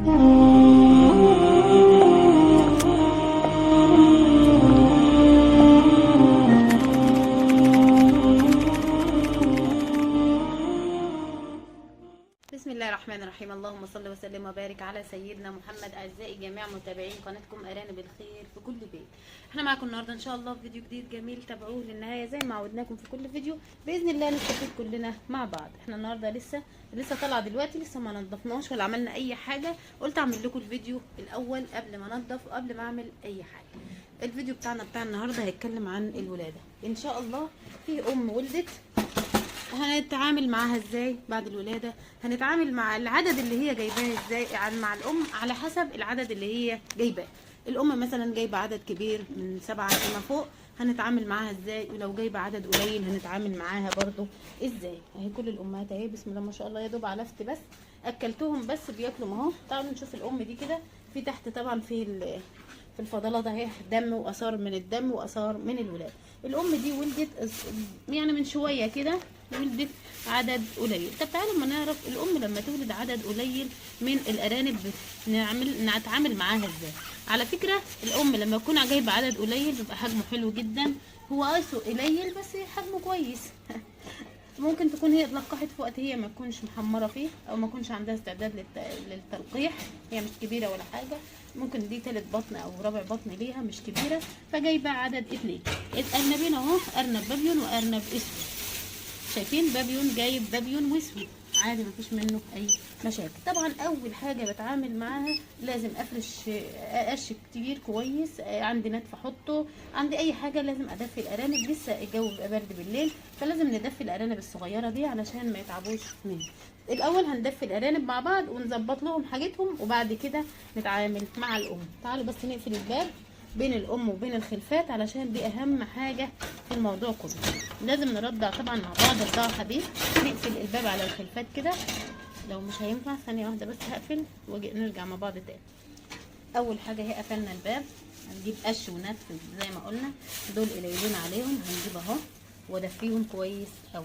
بسم الله الرحمن الرحيم. اللهم صل وسلم وبارك على سيدنا محمد. اعزائي جميع متابعين قناتكم ارانب الخير في كل بيت، احنا معاكم النهارده ان شاء الله في فيديو جديد جميل، تابعوه للنهايه زي ما عودناكم في كل فيديو باذن الله نستفيد كلنا مع بعض. احنا النهارده لسه طالعه دلوقتي، لسه ما نضفناش ولا عملنا اي حاجه، قلت اعمل لكم الفيديو الاول قبل ما انضف وقبل ما اعمل اي حاجه. الفيديو بتاع النهارده هيتكلم عن الولاده ان شاء الله. في ولدت، هنتعامل معاها ازاي بعد الولاده، هنتعامل مع العدد اللي هي جايباه ازاي مع الام على حسب العدد اللي هي جايباه. الام مثلا جايبه عدد كبير من 7 فيما فوق، هنتعامل معاها ازاي؟ ولو جايبه عدد قليل هنتعامل معاها برضو ازاي؟ اهي كل الامهات اهي بسم الله ما شاء الله، يا دوب علفت بس اكلتهم بس بياكلوا اهو. تعالوا نشوف الام دي كده. في تحت طبعا في الفضلات اهي دم واثار من الدم واثار من الولاده. الام دي ولدت يعني من شويه كده، ولدت عدد قليل. طب تعالوا ما نعرف الام لما تولد عدد قليل من الارانب نتعامل معاها ازاي. على فكره الام لما تكون جايبه عدد قليل بيبقى حجمه حلو جدا، هو قيسه قليل بس حجمه كويس. ممكن تكون هي اتلقحت في وقت هي ما تكونش محمره فيه، او ما تكونش عندها استعداد للتلقيح، هي مش كبيره ولا حاجه، ممكن دي تالت بطن او رابع بطن ليها مش كبيره، فجايبه عدد 2 الارنبين اهو، ارنب بابيون وارنب اسود. شايفين بابيون جايب بابيون واسود عادي مفيش منه اي مشاكل. طبعا اول حاجه بتعامل معاها لازم اقش كتير كويس، عندي نتف احطه، عندي اي حاجه لازم ادفي الارانب. لسه الجو بيبقى برد بالليل، فلازم ندفي الارانب الصغيره دي علشان ما يتعبوش مني. الاول هندفي الارانب مع بعض ونظبط لهم حاجتهم، وبعد كده نتعامل مع الام. تعالوا بس نقفل الباب بين الام وبين الخلفات علشان دي اهم حاجه في الموضوع كله. لازم نرضع طبعا مع بعض الرضاعه دي. نقفل الباب على الخلفات كده، لو مش هينفع ثانيه واحده بس هقفل واجي نرجع مع بعض تاني. اول حاجه هي قفلنا الباب، هنجيب قش ونتف زي ما قلنا، دول قليلين عليهم، هنجيب اهو وادفيهم كويس قوي.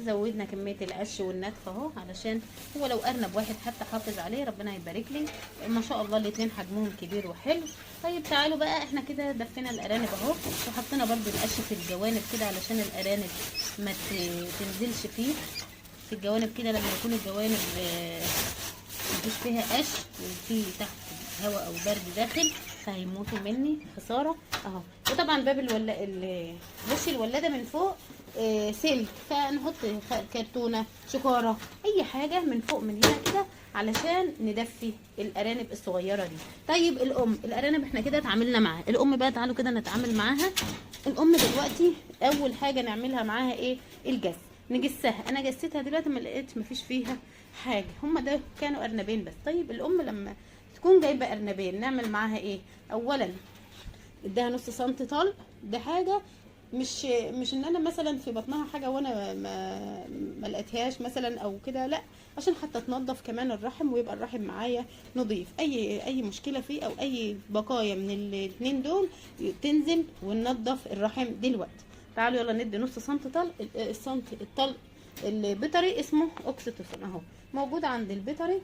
زودنا كميه القش والنتف اهو علشان هو لو ارنب واحد حتى حافظ عليه ربنا يبارك لي، ما شاء الله الاتنين حجمهم كبير وحلو. طيب تعالوا بقى، احنا كده دفينا الارانب اهو، وحطينا برده القش في الجوانب كده علشان الارانب ما تنزلش فيه في الجوانب كده. لما يكون الجوانب مفيش فيها قش وفي تحت هواء او برد داخل فهيموتوا مني، خساره اهو. وطبعا باب وش الولاده من فوق سلك، فنحط كرتونه شكاره اي حاجه من فوق مننا كده علشان ندفي الارانب الصغيره دي. طيب الارانب احنا كده اتعاملنا معاها. الام بقى تعالوا كده نتعامل معاها. الام دلوقتي اول حاجه نعملها معاها ايه؟ الجس. نجسها. انا جستها دلوقتي ما لقيت مفيش فيها حاجه، هما ده كانوا ارنبين بس. طيب الام لما تكون جايبه ارنبين نعمل معاها ايه؟ اولا اديها نص سنتي طلق. ده حاجه مش ان انا مثلا في بطنها حاجه وانا ما لقيتهاش مثلا او كده، لا، عشان حتى تنظف كمان الرحم ويبقى الرحم معايا نظيف. اي مشكله فيه او اي بقايا من الاثنين دول تنزل وننظف الرحم دلوقتي. تعالوا يلا ندي نص سنتي طلق. الطلق البيطري اسمه اوكسيتوسين اهو، موجود عند البيطري.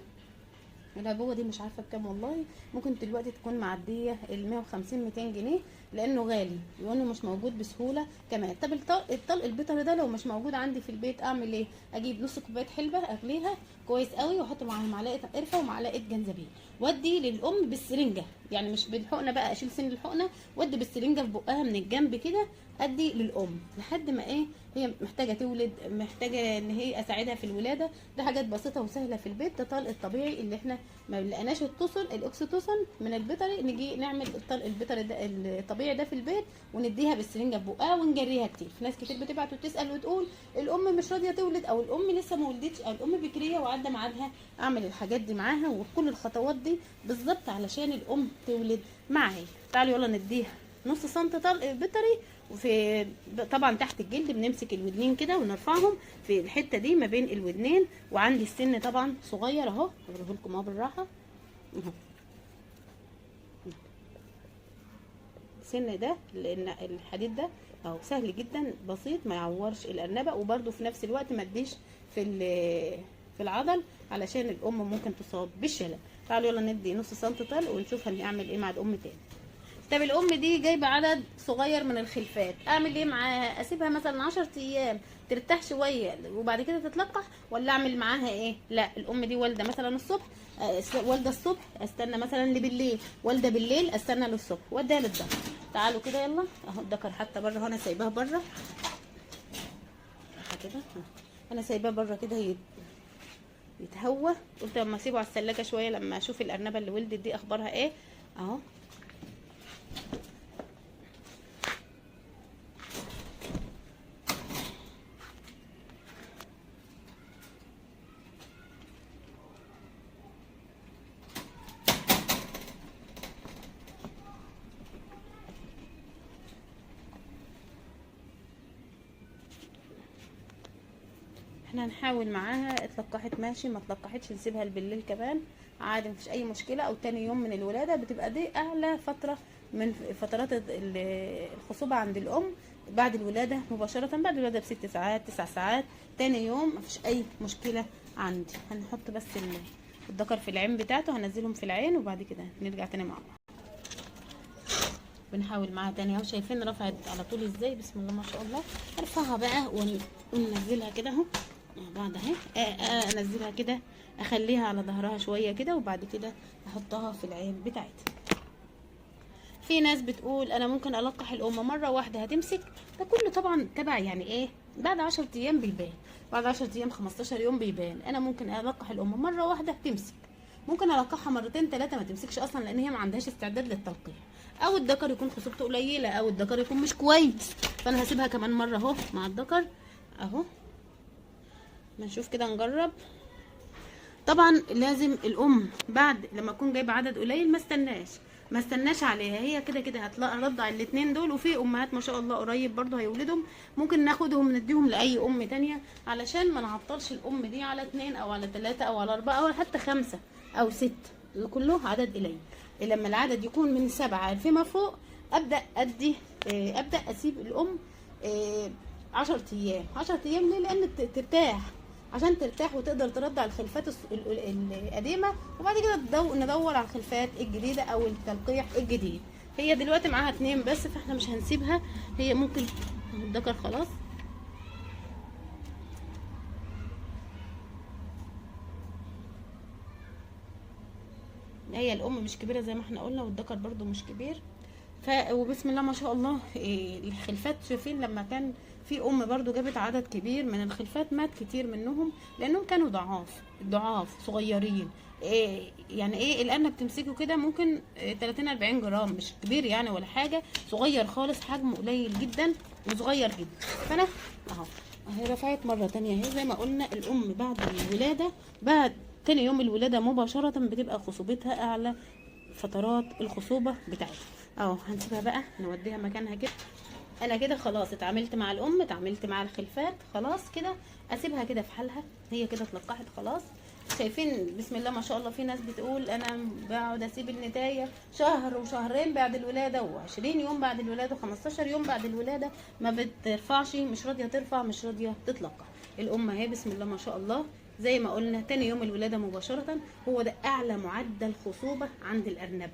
العبوه دي مش عارفه بكام والله، ممكن دلوقتي تكون معديه ال 150 200 جنيه لانه غالي وانه مش موجود بسهوله كمان. طب الطلق البيطري ده لو مش موجود عندي في البيت اعمل ايه؟ اجيب نص كوبايه حلبه اغليها كويس قوي واحط معاها معلقه قرفه ومعلقه جنزبيل، وادي للام بالسرنجه، يعني مش بالحقنه بقى، اشيل سن الحقنه وادي بالسرنجه في بقها من الجنب كده، ادي للام لحد ما ايه هي محتاجه تولد، محتاجه ان هي اساعدها في الولاده. ده حاجات بسيطه وسهله في البيت. ده طلق الطبيعي اللي احنا ما لقيناش الاكسيتوسين من البيطري، نيجي نعمل الطلق البيطري ده الطبيعي ده في البيت ونديها بالسرنجه في بقها ونجريها كتير. ناس كتير بتبعت وتسال وتقول الام مش راضيه تولد او الام لسه ما ولدتش او الام بكريه وعدى ميعادها. اعمل الحاجات دي معاها وكل الخطوات دي بالظبط علشان الام تولد معايا. تعالوا يلا نديها نص سنتي طلق بيطري، وفي طبعا تحت الجلد بنمسك الودنين كده ونرفعهم في الحته دي ما بين الودنين. وعندي السن طبعا صغير اهو، اوريه لكم اهو بالراحه اهو. السن ده لان الحديد ده اهو سهل جدا بسيط ما يعورش الارنبه، وبرده في نفس الوقت ما اديش في في العضل علشان الام ممكن تصاب بالشلل. تعالوا يلا ندي نص سنتي طلق ونشوف هنعمل ايه مع الام تاني. طب الام دي جايبه عدد صغير من الخلفات، اعمل ايه معاها؟ اسيبها مثلا 10 ايام ترتاح شويه وبعد كده تتلقح، ولا اعمل معاها ايه؟ لا، الام دي والده مثلا الصبح، والده الصبح استنى مثلا لبالليل، والده بالليل استنى للصبح، وديها للظهر. تعالوا كده يلا اهو الدكر حتى بره، انا سايباها بره كده، انا سايباه بره كده يتهوى. قلت لما اسيبه على الثلاجه شويه لما اشوف الارنبه اللي ولدت دي اخبارها ايه. اهو احنا هنحاول معاها، اتلقحت ماشي، ما اتلقحتش نسيبها بالليل كمان عادي، مفيش اي مشكله. او تاني يوم من الولاده بتبقى دي اعلى فتره من فترات الخصوبه عند الام بعد الولاده مباشره، بعد الولاده ب6 ساعات 9 ساعات، تاني يوم مفيش اي مشكله عندي. هنحط بس الذكر في العين بتاعته، هنزلهم في العين وبعد كده نرجع تاني مع بعض. بنحاول معاها تاني اهو، شايفين رفعت على طول ازاي؟ بسم الله ما شاء الله. ارفعها بقى وننزلها كده اهو مع بعض اهي. انزلها كده، اخليها على ظهرها شويه كده وبعد كده احطها في العين بتاعتها. في ناس بتقول انا ممكن القح الام مره واحده هتمسك، ده كله طبعا تبع يعني ايه، بعد 10 ايام بيبان، بعد 10 ايام 15 يوم بيبان. انا ممكن القح الام مره واحده تمسك، ممكن القحها مرتين 3 ما تمسكش اصلا لان هي ما عندهاش استعداد للتلقيح، او الذكر يكون خصوبته قليله، او الذكر يكون مش كويس. فانا هسيبها كمان مره اهو مع الذكر اهو، ما نشوف كده نجرب. طبعا لازم الام بعد لما تكون جايبه عدد قليل ما استناش عليها، هي كده كده هترضع الاثنين دول. وفي امهات ما شاء الله قريب برضو هيولدهم، ممكن ناخدهم نديهم لاي ام تانية علشان ما نعطلش الام دي على 2 او على 3 او على 4 او حتى 5 أو 6، كله عدد قليل. لما العدد يكون من 7 فيما فوق ابدا اسيب الام 10 ايام. 10 ايام ليه؟ لان ترتاح، عشان ترتاح وتقدر ترضع الخلفات القديمه، وبعد كده ندور على الخلفات الجديده او التلقيح الجديد. هي دلوقتي معاها 2 بس، فاحنا مش هنسيبها، هي ممكن الذكر خلاص. هي الام مش كبيره زي ما احنا قلنا، والذكر برضو مش كبير. وبسم الله ما شاء الله الخلفات شايفين لما كان في ام برضو جابت عدد كبير من الخلفات مات كتير منهم لانهم كانوا ضعاف صغيرين. يعني ايه الارنب بتمسكه كده ممكن 30 40 جرام، مش كبير يعني ولا حاجه، صغير خالص، حجمه قليل جدا وصغير جدا. فانا اهو اهي رفعت مره تانية اهي. زي ما قلنا الام بعد الولاده، بعد تاني يوم الولاده مباشره بتبقى خصوبتها اعلى فترات الخصوبه بتاعتها. اهو هنسيبها بقى نوديها مكانها كده. انا كده خلاص اتعاملت مع الام، اتعاملت مع الخلفات، خلاص كده اسيبها كده في حالها، هي كده اتلقحت خلاص. شايفين بسم الله ما شاء الله. في ناس بتقول انا بقعد اسيب النتايه شهر وشهرين بعد الولاده و20 يوم بعد الولاده و15 يوم بعد الولاده ما بترفعش، مش راضيه ترفع، مش راضيه تتلقح. الام اهي بسم الله ما شاء الله زي ما قلنا تاني يوم الولاده مباشره، هو ده اعلى معدل خصوبه عند الارنب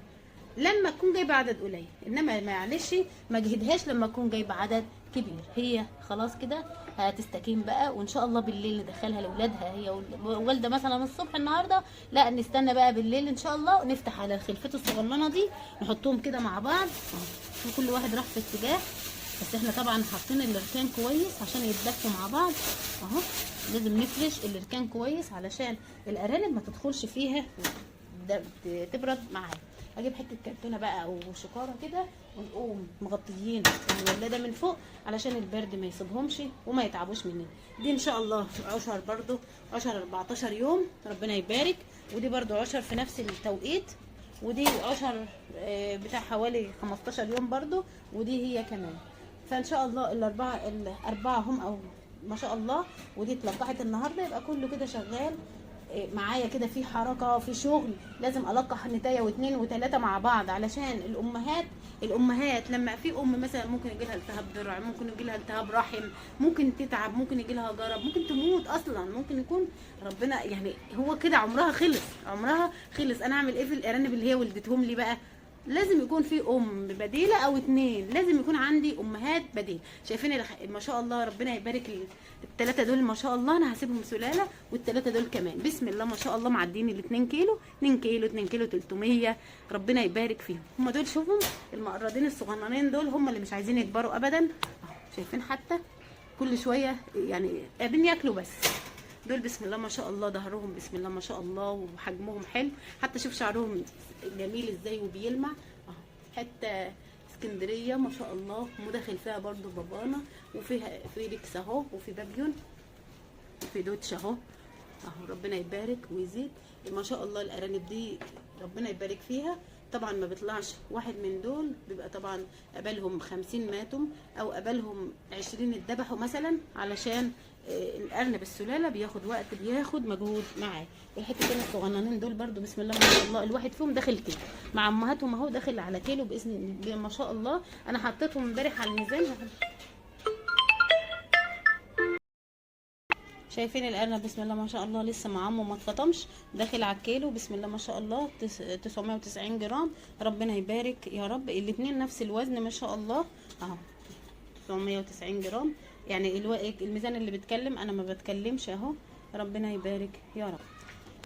لما تكون جايبه عدد قليل. انما معلش ما جهدهاش لما تكون جايبه عدد كبير، هي خلاص كده هتستكين بقى، وان شاء الله بالليل ندخلها لاولادها. هي والده مثلا الصبح النهارده، لا نستنى بقى بالليل ان شاء الله ونفتح على الخلفات الصغننه دي نحطهم كده مع بعض، كل واحد راح في اتجاه. بس احنا طبعا حاطين الاركان كويس عشان يتدفوا مع بعض اهو. لازم نفرش الاركان كويس علشان الارانب ما تدخلش فيها تبرد معاها. اجيب حته كرتونه بقى او شكاره كده ونقوم مغطيين الولاده من فوق علشان البرد ما يصيبهمش وما يتعبوش مننا. دي ان شاء الله عشر برضو 14 يوم ربنا يبارك. ودي برضو عشر في نفس التوقيت، ودي عشر بتاع حوالي 15 يوم برضو، ودي هي كمان. فان شاء الله الاربعه هم او ما شاء الله. ودي اتلقحت النهارده، يبقى كله كده شغال معايا كده في حركه في شغل، لازم القح نتايه واثنين وثلاثه مع بعض، علشان الامهات لما في مثلا ممكن يجي لها التهاب ضرع، ممكن يجي لها التهاب رحم، ممكن تتعب، ممكن يجي لها جرب، ممكن تموت اصلا، ممكن يكون ربنا يعني هو كده عمرها خلص. انا اعمل ايه في الارانب اللي هي ولدتهم لي بقى؟ لازم يكون في بديله او اتنين، لازم يكون عندي امهات بديله. شايفين ما شاء الله ربنا يبارك الثلاثه دول ما شاء الله، انا هسيبهم سلاله، والثلاثه دول كمان بسم الله ما شاء الله معديين ال 2 كيلو 2 كيلو 2 كيلو 300. ربنا يبارك فيهم. هم دول شوفهم المقرضين الصغننين دول، هم اللي مش عايزين يكبروا ابدا. شايفين حتى كل شويه يعني قاعدين ياكلوا بس. دول بسم الله ما شاء الله ظهرهم بسم الله ما شاء الله وحجمهم حلو، حتى شوف شعرهم جميل ازاي وبيلمع اهو. حته اسكندريه ما شاء الله، مدخل فيها برضو بابانا، وفيها في ريكس اهو، وفي بابيون، وفي دوتش اهو. ربنا يبارك ويزيد ما شاء الله. الارانب دي ربنا يبارك فيها. طبعا ما بيطلعش واحد من دول، بيبقى طبعا قبلهم 50 ماتوا او قبلهم 20 اتذبحوا مثلا، علشان الارنب السلاله بياخد وقت، بياخد مجهود معاه. والحتتين الصغننين دول برضو بسم الله ما شاء الله، الواحد فيهم داخل كيلو مع امهاتهم اهو، داخل على كيلو باذن الله ما شاء الله. انا حطيتهم امبارح على الميزان. شايفين الارنب بسم الله ما شاء الله لسه معمه ما اتفطمش، داخل على الكيلو بسم الله ما شاء الله 990 جرام. ربنا يبارك يا رب. الاثنين نفس الوزن ما شاء الله اهو 990 جرام. يعني الميزان اللي بيتكلم، انا ما بتكلمش اهو. ربنا يبارك يا رب.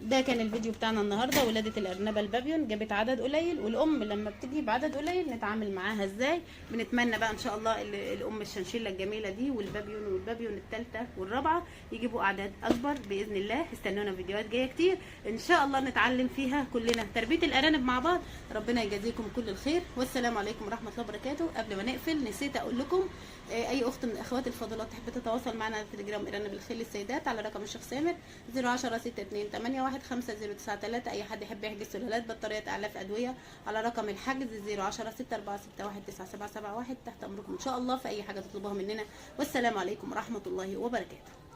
ده كان الفيديو بتاعنا النهارده. ولاده الارنبه البابيون جابت عدد قليل، والام لما بتجيب عدد قليل نتعامل معاها ازاي. بنتمنى بقى ان شاء الله الام الشنشيله الجميله دي والبابيون الثالثه والرابعه يجيبوا اعداد اكبر باذن الله. استنونا فيديوهات جايه كتير ان شاء الله نتعلم فيها كلنا تربيه الارانب مع بعض. ربنا يجازيكم كل الخير، والسلام عليكم ورحمه الله وبركاته. قبل ما نقفل نسيت اقول لكم، اي اخت من اخوات الفاضلات تحب تتواصل معنا على التليجرام ارانب الخيل للسيدات على رقم الشيخ سامر 010 62 81 5093. اي حد يحب يحجز سلالات بطاريات اعلاف ادويه على رقم الحجز 010 6461 9771. تحت امركم ان شاء الله في اي حاجه تطلبوها مننا. والسلام عليكم ورحمه الله وبركاته.